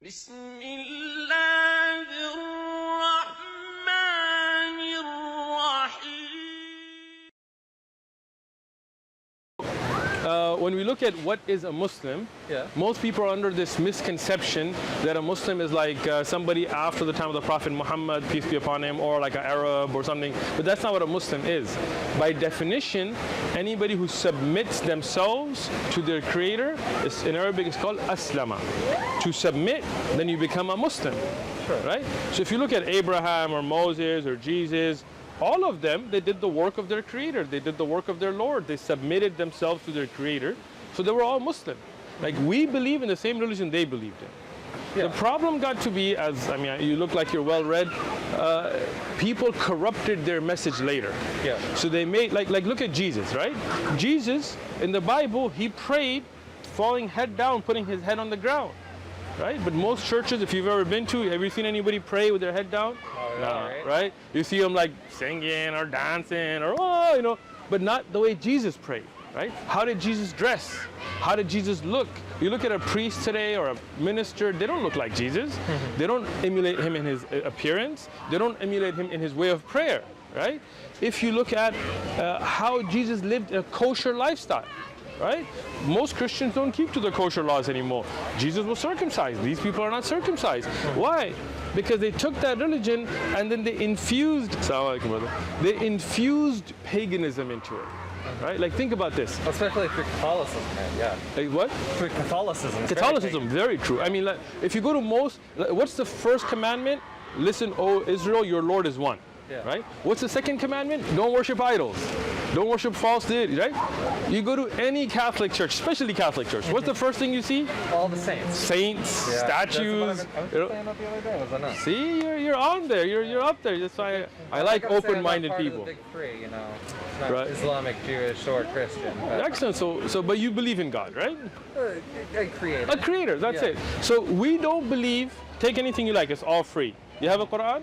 بسم الله الرحمن الرحيم. When we look at what is a Muslim, most people are under this misconception that a Muslim is like somebody after the time of the Prophet Muhammad, peace be upon him, or like an Arab or something. But that's not what a Muslim is. By definition, anybody who submits themselves to their creator, in Arabic it's called aslama. To submit, then you become a Muslim, right? So if you look at Abraham or Moses or Jesus, all of them, they did the work of their creator. They did the work of their Lord. They submitted themselves to their creator. So they were all Muslim. Like, we believe in the same religion they believed in. The problem got to be, you look like you're well read, people corrupted their message later. So they made, like look at Jesus, right? Jesus, in the Bible, he prayed falling head down, putting his head on the ground. Right? But most churches, if you've ever been to, have you seen anybody pray with their head down? No, right? You see them like singing or dancing or, but not the way Jesus prayed, right? How did Jesus dress? How did Jesus look? You look at a priest today or a minister, they don't look like Jesus. They don't emulate him in his appearance. They don't emulate him in his way of prayer, right? If you look at how Jesus lived a kosher lifestyle, right? Most Christians don't keep to the kosher laws anymore. Jesus was circumcised. These people are not circumcised. Why? Because they took that religion and then they infused, they infused paganism into it. Right? Like, think about this. Especially through Catholicism, man. Like what? Through Catholicism. Catholicism, very true. I mean, like, if you go to what's the first commandment? Listen, O Israel, your Lord is one. Right? What's the second commandment? Don't worship idols. Don't worship false deities, right? You go to any Catholic church, especially Catholic church, what's the first thing you see? All the saints. Statues. I was saying that the other day, was I not? See, you're on there. You're up there. That's why I like open-minded people. Of the big three, It's not right. Islamic, Jewish, or Christian. Excellent. But you believe in God, right? A creator. A creator. That's it. So we don't believe. Take anything you like. It's all free. You have a Quran?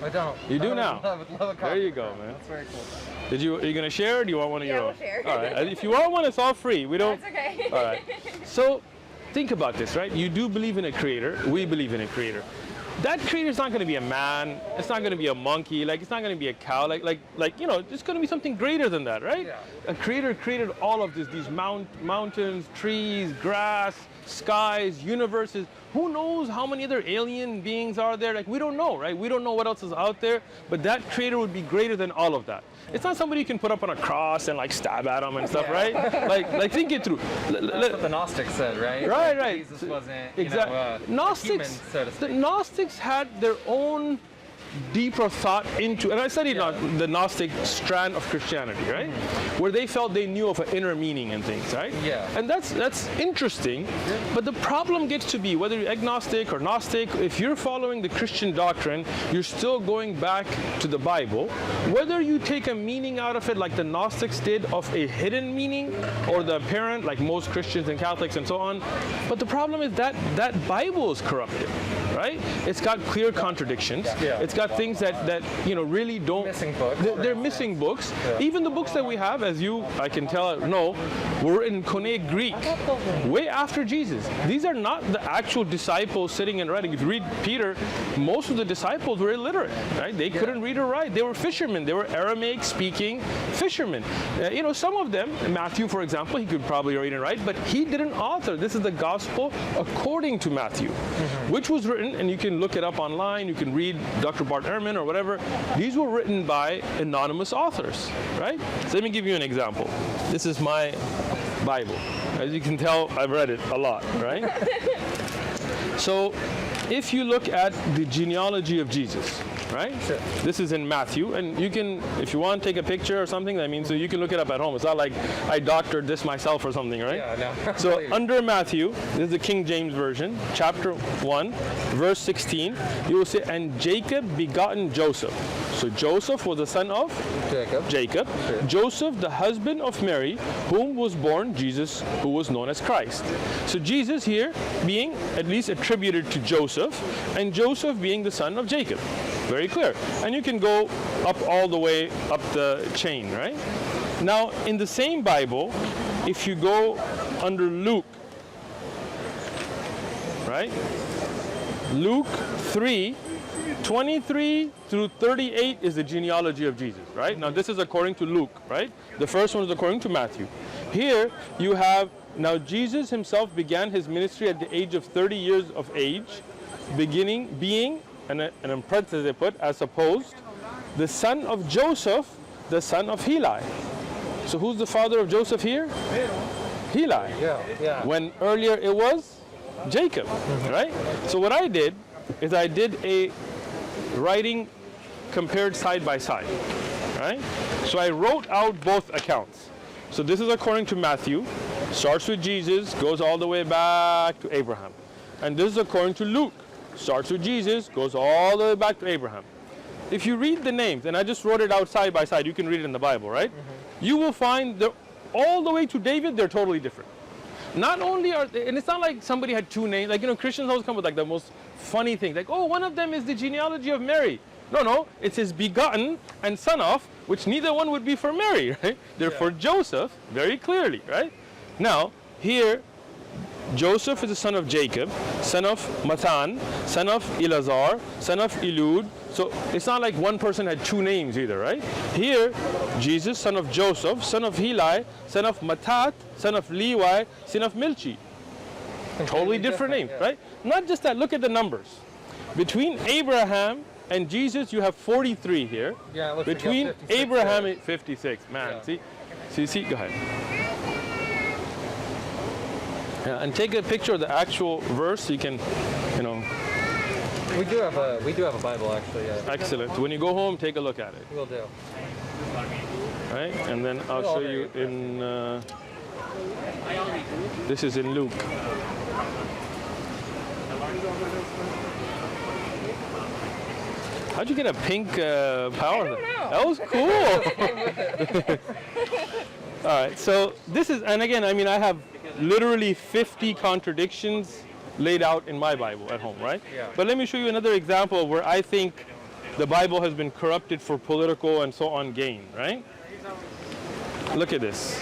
I don't. You do now. I would love a copy. There you go, man. That's very cool. Are you going to share, or do you want one of your own? We'll share. All right. If you want one, it's all free. We don't. That's okay. All right. So think about this, right? You do believe in a creator. We believe in a creator. That creator is not going to be a man. It's not going to be a monkey. Like, it's not going to be a cow. It's going to be something greater than that, right? Yeah. A creator created all of this, these mountains, trees, grass, skies, universes. Who knows how many other alien beings are there? Like, we don't know, right? We don't know what else is out there, but that creator would be greater than all of that. It's not somebody you can put up on a cross and like stab at them and stuff, right? Like think it through. That's what the Gnostics said, right? Right. Jesus wasn't, Gnostics, human, so to speak. the Gnostics had their own deeper thought into, and I studied the Gnostic strand of Christianity, right? Where they felt they knew of an inner meaning and things, right? And that's interesting, but the problem gets to be, whether you're agnostic or Gnostic, if you're following the Christian doctrine, you're still going back to the Bible. Whether you take a meaning out of it like the Gnostics did of a hidden meaning, or the apparent, like most Christians and Catholics and so on, but the problem is that Bible is corrupted, right? It's got clear contradictions. It's got things that really don't. Missing books. They're missing books. Even the books that we have, as I can tell, were in Koine Greek, way after Jesus. These are not the actual disciples sitting and writing. If you read Peter, most of the disciples were illiterate, right? They couldn't read or write. They were fishermen. They were Aramaic-speaking fishermen. Some of them, Matthew, for example, he could probably read and write, but he didn't author. This is the gospel according to Matthew, which was written, and you can look it up online. You can read Dr. Bart Ehrman or whatever. These were written by anonymous authors, right? So let me give you an example. This is my Bible. As you can tell, I've read it a lot, right? So if you look at the genealogy of Jesus, right? This is in Matthew, and you can, if you want, take a picture or something. So you can look it up at home. It's not like I doctored this myself or something, right? No. So under Matthew, this is the King James Version, chapter 1, verse 16. You will say, and Jacob begotten Joseph. So Joseph was the son of Jacob. Joseph, the husband of Mary, whom was born Jesus, who was known as Christ. So Jesus here being at least attributed to Joseph, and Joseph being the son of Jacob. Very clear. And you can go up all the way up the chain, right? Now, in the same Bible, if you go under Luke, right? Luke 3, 23 through 38 is the genealogy of Jesus, right? Now this is according to Luke, right? The first one is according to Matthew. Here you have, now Jesus himself began his ministry at the age of 30 years of age, being, and in parentheses they put, as supposed, the son of Joseph, the son of Heli. So who's the father of Joseph here? Heli. Yeah. When earlier it was Jacob, right? So what I did is I did a writing compared side by side, right? So I wrote out both accounts. So this is according to Matthew, starts with Jesus, goes all the way back to Abraham. And this is according to Luke, starts with Jesus, goes all the way back to Abraham. If you read the names, and I just wrote it out side by side, you can read it in the Bible, right? You will find that all the way to David, they're totally different. Not only are they, and it's not like somebody had two names, like, you know, Christians always come with like the most funny things, like, oh, one of them is the genealogy of Mary. No, it says begotten and son of, which neither one would be for Mary, right? They're for Joseph, very clearly, right? Now, here, Joseph is the son of Jacob, son of Matan, son of Elazar, son of Elud. So it's not like one person had two names either, right? Here, Jesus, son of Joseph, son of Heli, son of Matat, son of Levi, son of Milchi. Totally different names, right? Not just that, look at the numbers. Between Abraham and Jesus, you have 43 here. Yeah, it looks Between like 56 Abraham there. and 56, man, Yeah. see, go ahead. Yeah, and take a picture of the actual verse so you can, you know. We do have a Bible actually. Yeah. Excellent. When you go home, take a look at it. We'll do. Right? And then I'll show you in, this is in Luke. How'd you get a pink power? I don't know. That was cool. All right, so this is, and again, I mean, I have literally 50 contradictions laid out in my Bible at home, right? Yeah. But let me show you another example where I think the Bible has been corrupted for political and so on gain, right? Look at this.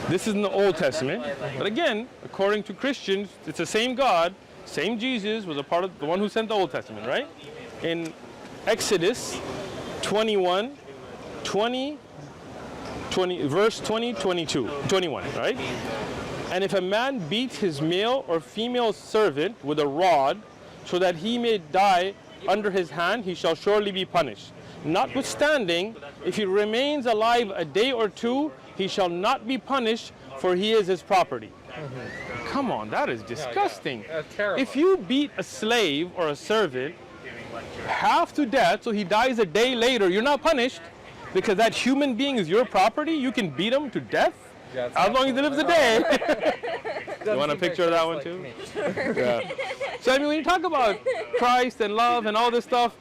This is in the Old Testament, but again, according to Christians, it's the same God, same Jesus was a part of the one who sent the Old Testament, right? In Exodus 21, 20, verse 20, 22, 21, right? And if a man beats his male or female servant with a rod so that he may die under his hand, he shall surely be punished. Notwithstanding, if he remains alive a day or two, he shall not be punished, for he is his property. Come on, that is disgusting. That's terrible. If you beat a slave or a servant half to death, so he dies a day later, you're not punished because that human being is your property. You can beat him to death as long as he lives a day. You want a picture of that one too? Yeah. So I mean, when you talk about Christ and love and all this stuff,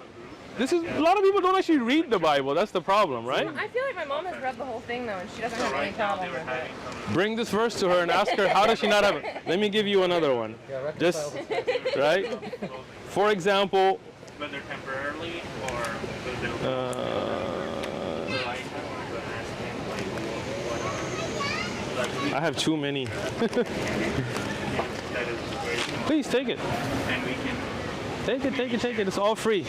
this is, a lot of people don't actually read the Bible. That's the problem, right? I feel like my mom has read the whole thing though, and she doesn't have any problem with it. Bring this verse to her and ask her, how does she not have it? Let me give you another one. Yeah, Just, right? For example, Whether temporarily or I have too many. Please take it. and we can Take it. It's all free.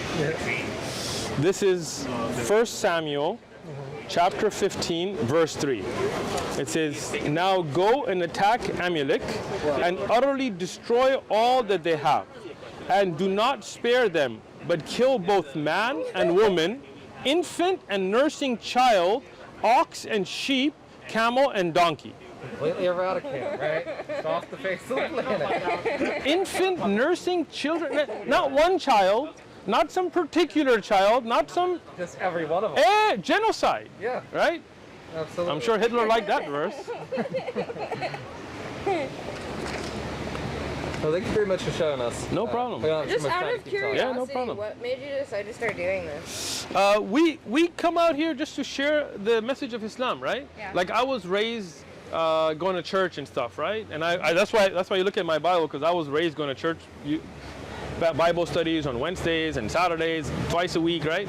This is 1 Samuel chapter 15, verse 3. It says, now go and attack Amalek and utterly destroy all that they have. And do not spare them, but kill both man and woman, infant and nursing child, ox and sheep, camel and donkey. Completely eradicated, right? It's off the face of the planet. Infant, nursing children, not one child, not some particular child, not some Just every one of them. genocide, Yeah, right? absolutely. I'm sure Hitler liked that verse. Well, thank you very much for showing us. No problem. we don't have too Just much out time of to keep talking. curiosity, Yeah, no problem. what made you decide to start doing this? We come out here just to share the message of Islam, right? Yeah. Like I was raised going to church and stuff, right? And I that's why you look at my Bible, because I was raised going to church, Bible studies on Wednesdays and Saturdays, twice a week, right?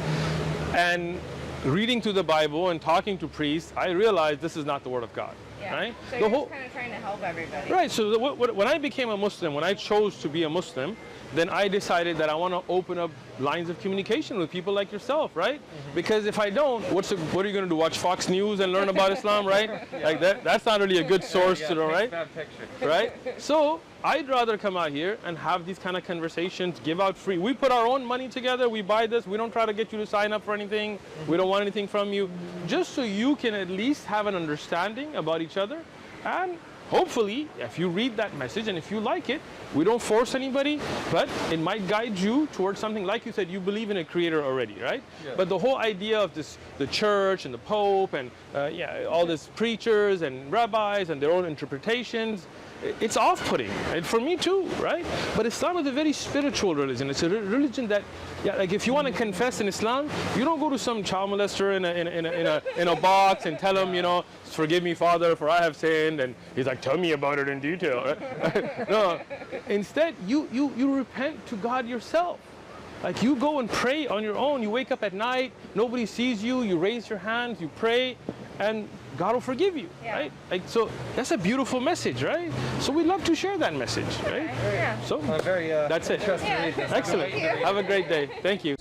And reading through the Bible and talking to priests, I realized this is not the Word of God, Yeah. right? So you're just kind of trying to help everybody. Right, so when I became a Muslim, when I chose to be a Muslim, then I decided that I want to open up lines of communication with people like yourself, right? Because if I don't, what are you going to do? Watch Fox News and learn about Islam, right? Like that's not really a good source to know, right? Right? So I'd rather come out here and have these kind of conversations, give out free. We put our own money together, we buy this, we don't try to get you to sign up for anything, we don't want anything from you, just so you can at least have an understanding about each other. And hopefully, if you read that message and if you like it, we don't force anybody, but it might guide you towards something. Like you said, you believe in a creator already, right? Yeah. But the whole idea of this, the church and the Pope and all these preachers and rabbis and their own interpretations, it's off-putting, and for me too, right? But Islam is a very spiritual religion. It's a religion that, like if you want to confess in Islam, you don't go to some child molester in a box and tell him, you know, forgive me, Father, for I have sinned, and he's like, tell me about it in detail. Right? No, instead, you repent to God yourself. Like you go and pray on your own. You wake up at night, nobody sees you, you raise your hands, you pray, and God will forgive you, right? Like, so that's a beautiful message, right? So we love to share that message, right? Yeah. So that's it. Yeah. Excellent. Have a great day. Thank you.